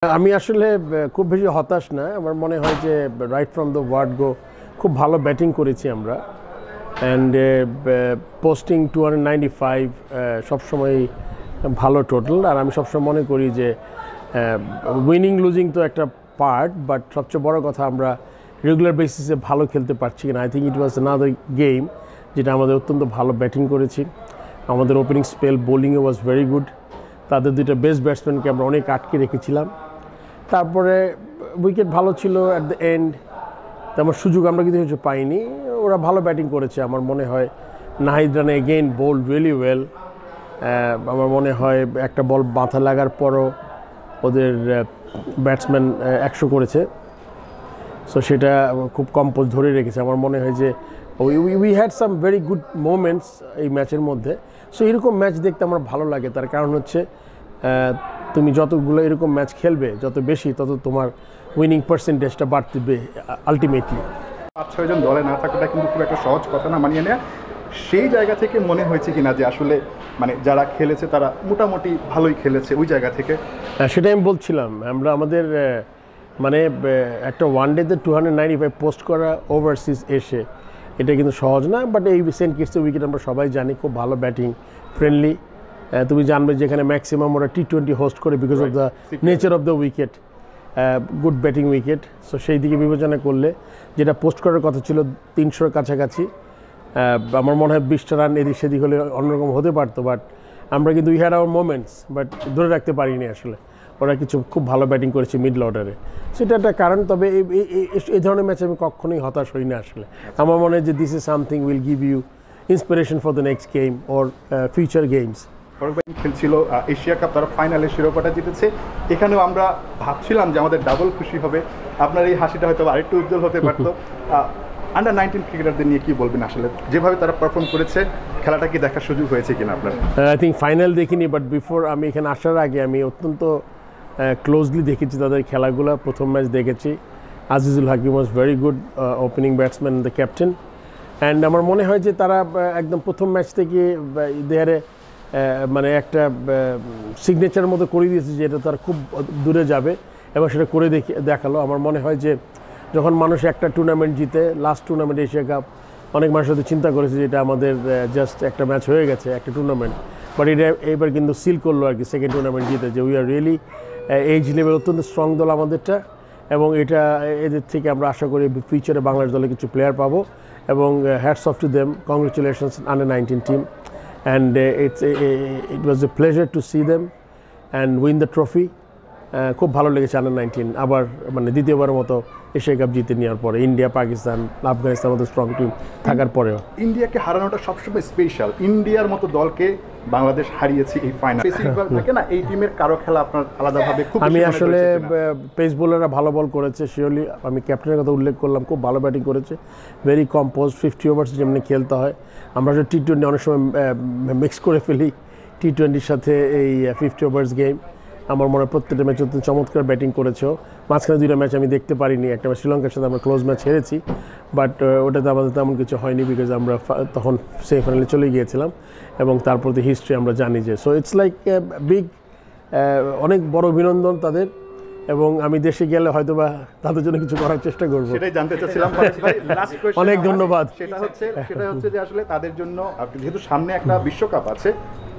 আমি আসলে খুব বেশি হতাশ না। আমার মনে হয় যে রাইট ফ্রম দ্য ওয়ার্ড গো খুব ভালো ব্যাটিং করেছি আমরা। অ্যান্ড পোস্টিং 295 সবসময় ভালো টোটাল। আর আমি সবসময় মনে করি যে উইনিং লুজিং তো একটা পার্ট, বাট সবচেয়ে বড় কথা আমরা রেগুলার বেসিসে ভালো খেলতে পারছি কিনা। I think it was another game যেটা আমাদের অত্যন্ত ভালো ব্যাটিং করেছি। আমাদের ওপেনিং স্পেল বোলিংয়ে ওয়াজ ভেরি গুড। তাদের দুইটা বেস্ট ব্যাটসম্যানকে আমরা অনেক আটকে রেখেছিলাম। তারপরে উইকেট ভালো ছিল অ্যাট দ্য এন্ড, তেমন সুযোগ আমরা কিন্তু কিছু পাইনি। ওরা ভালো ব্যাটিং করেছে আমার মনে হয়। Nahid Rana again bowled really well. আমার মনে হয় একটা বল মাথা লাগার পরও ওদের ব্যাটসম্যান 100 করেছে। সো সেটা খুব কম্পোজ ধরে রেখেছে। আমার মনে হয় যে we had some very good moments এই ম্যাচের মধ্যে। সো এরকম ম্যাচ দেখতে আমার ভালো লাগে। তার কারণ হচ্ছে তুমি যতগুলো এরকম ম্যাচ খেলবে যত বেশি, তত তোমার উইনিং পার্সেন্টেজটা বাড়বে আলটিমেটলি। 5-6 জন দলে না থাকাটা কিন্তু খুব একটা সহজ কথা না মানিয়ে নেওয়া। সেই জায়গা থেকে মনে হয়েছে কিনা যে আসলে মানে যারা খেলেছে তারা মোটামুটি ভালোই খেলেছে ওই জায়গা থেকে? সেটাই আমি বলছিলাম। আমরা আমাদের মানে একটা ওয়ানডেতে 295 পোস্ট করা ওভারসিজ এসে এটা কিন্তু সহজ না। বাট এই সেন্ট কিটসের উইকেট আমরা সবাই জানি খুব ভালো ব্যাটিং ফ্রেন্ডলি। তুমি জানবে যেখানে ম্যাক্সিমাম ওরা T20 হোস্ট করে because of the nature of the wicket, good batting wicket. So সেই দিকে বিবেচনা করলে যেটা পোস্ট করার কথা ছিল 300-র কাছাকাছি, আমার মনে হয় 20টা রান এদিক সেদিক হলে অন্যরকম হতে পারতো। বাট আমরা কিন্তু we had our moments, but ধরে রাখতে পারিনি আসলে। ওরা কিছু খুব ভালো ব্যাটিং করেছে মিডল অর্ডারে, সেটা একটা কারণ। তবে এই ধরনের ম্যাচে আমি কখনোই হতাশ হই না আসলে। আমার মনে হয় যে this is something will give you inspiration for the next game or future games. খেলছিল এশিয়া কাপ, তারা ফাইনালে শিরোপাটা জিতেছে। এখানেও আমরা ভাবছিলাম যে আমাদের ডাবল খুশি হবে। আপনার এই হাসিটা হয়তো আরেকটু উজ্জ্বল হতে পারত। আন্ডার-19 ক্রিকেটারদের নিয়ে কি বলবেন আসলে, যেভাবে তারা পারফর্ম করেছে, খেলাটা কি দেখার সুযোগ হয়েছে কিনা আপনার? আই থিঙ্ক ফাইনাল দেখিনি, বাট বিফোর আমি এখানে আসার আগে আমি অত্যন্ত ক্লোজলি দেখেছি তাদের খেলাগুলো। প্রথম ম্যাচ দেখেছি। Azizul Hakim was very good opening batsman, the captain. And আমার মনে হয় যে তারা একদম প্রথম ম্যাচ থেকে দেয়ারে মানে একটা সিগনেচার মতো করে দিয়েছে যে এটা তার খুব দূরে যাবে, এবং সেটা করে দেখালো। আমার মনে হয় যে যখন মানুষ একটা টুর্নামেন্ট জিতে, লাস্ট টুর্নামেন্ট এশিয়া কাপ, অনেক মানুষ হয়তো চিন্তা করেছে যে এটা আমাদের জাস্ট একটা ম্যাচ হয়ে গেছে, একটা টুর্নামেন্ট। বাট এটা এবার কিন্তু সিল করলো আর কি সেকেন্ড টুর্নামেন্ট জিতে, যে we are really age level অত্যন্ত স্ট্রং দল আমাদেরটা। এবং এটা এদের থেকে আমরা আশা করি ফিউচারে বাংলাদেশ দলে কিছু প্লেয়ার পাবো। এবং hats off to them, congratulations under nineteen team. And it was a pleasure to see them and win the trophy. খুব ভালো লেগেছে আন্ডার-19 আবার মানে দ্বিতীয়বারের মতো এশিয়া কাপ জিতে নেওয়ার পরে। ইন্ডিয়া, পাকিস্তান, আফগানিস্তান মতো স্ট্রং টিম থাকার পরেও ইন্ডিয়াকে হারানোটা সবসময় স্পেশাল। ইন্ডিয়ার মতো দলকে বাংলাদেশ হারিয়েছে এই ফাইনাল। থাকে না এই টিমের কারো খেলা আপনার আলাদাভাবে খুব? আমি আসলে পেস বোলাররা ভালো বল করেছে শিওরলি। আমি ক্যাপ্টেনের কথা উল্লেখ করলাম, খুব ভালো ব্যাটিং করেছে, ভেরি কম্পোজ। 50 ওভার্স যেমনি খেলতে হয়। আমরা T20 অনেক সময় মিক্স করে ফেলি T20-র সাথে এই 50 ওভার্স গেম। আমার মনে হয় প্রত্যেকটা ম্যাচ অত্যন্ত চমৎকার ব্যাটিং করেছে। মাঝখানে 2টা ম্যাচ আমি দেখতে পারিনি। একটা ম্যাচ শ্রীলঙ্কার সাথে আমরা ক্লোজ ম্যাচ হেরেছি, বাট ওটাতে আমাদের তেমন কিছু হয়নি বিকজ আমরা তখন সেমিফাইনালে চলে গিয়েছিলাম। এবং তারপর তো হিস্ট্রি আমরা জানি যে, সো ইটস লাইক বিগ, অনেক বড় অভিনন্দন তাদের। এবং আমি দেশে গেলে হয়তো বা তাদের জন্য কিছু করার চেষ্টা করবো। সেটাই জানতে চাচ্ছিলাম। অনেক ধন্যবাদ। সেটা হচ্ছে যে আসলে তাদের জন্য, যেহেতু সামনে একটা বিশ্বকাপ আছে,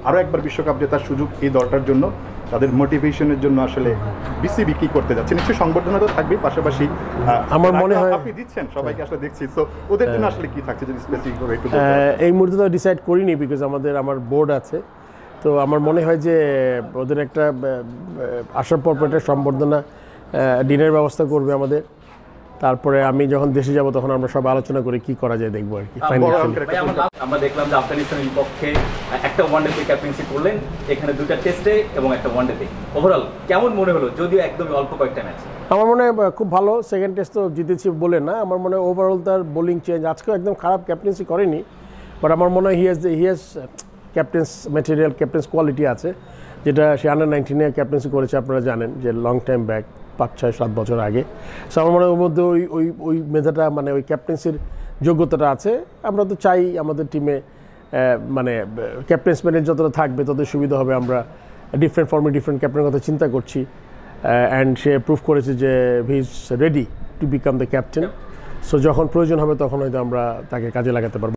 আরও একবার বিশ্বকাপ জেতার সুযোগ এই দলটার জন্য, তাদের মোটিভেশনের জন্য আসলে বিসিবি কি করতে যাচ্ছে? নিশ্চয়ই সংবর্ধনা তো থাকবে, পাশাপাশি আমার মনে হয় আপনি দিচ্ছেন সবাইকে, আসলে দেখছি। তো ওদের জন্য আসলে কি থাকছে যদি স্পেসিফিক ভাবে একটু? এই মুহূর্তে তো ডিসাইড করিনি বিকজ আমার বোর্ড আছে। তো আমার মনে হয় যে ওদের একটা আসার পর একটা সম্বর্ধনা ডিনারের ব্যবস্থা করবে আমাদের। তারপরে আমি যখন দেশে যাব তখন আমরা সব আলোচনা করে কি করা যায় দেখবো আর কি। আমরা দেখলাম যে আফগানিস্তানের বিপক্ষে একটা ওয়ানডেতে ক্যাপ্টেন্সি করলেন, এখানে 2টা টেস্টে এবং একটা ওয়ানডেতে। ওভারঅল কেমন মনে হলো, যদিও একদমই অল্প কয়েকটা ম্যাচ? আমার মনে হয় খুব ভালো। সেকেন্ড টেস্ট তো জিতেছি বলে না, আমার মনে হয় ওভারঅল তার বোলিং চেঞ্জ, আজকেও একদম খারাপ ক্যাপ্টেন্সি করেনি। বাট আমার মনে হয় he has captain's material, captain's quality আছে, যেটা সে আন্ডার-19-এ ক্যাপ্টেন্সি করেছে। আপনারা জানেন যে লং টাইম ব্যাক, 5-6-7 বছর আগে। সো আমার মনে হয় ওর মধ্যে ওই মেধাটা, মানে ওই ক্যাপ্টেন্সির যোগ্যতাটা আছে। আমরা তো চাই আমাদের টিমে মানে ক্যাপ্টেন্সম্যানের যতটা থাকবে তত সুবিধা হবে। আমরা ডিফারেন্ট ফর্মে ডিফারেন্ট ক্যাপ্টেনের কথা চিন্তা করছি। অ্যান্ড সে প্রুভ করেছে যে he is ready to become the captain. So যখন প্রয়োজন হবে তখন হয়তো আমরা তাকে কাজে লাগাতে পারবো।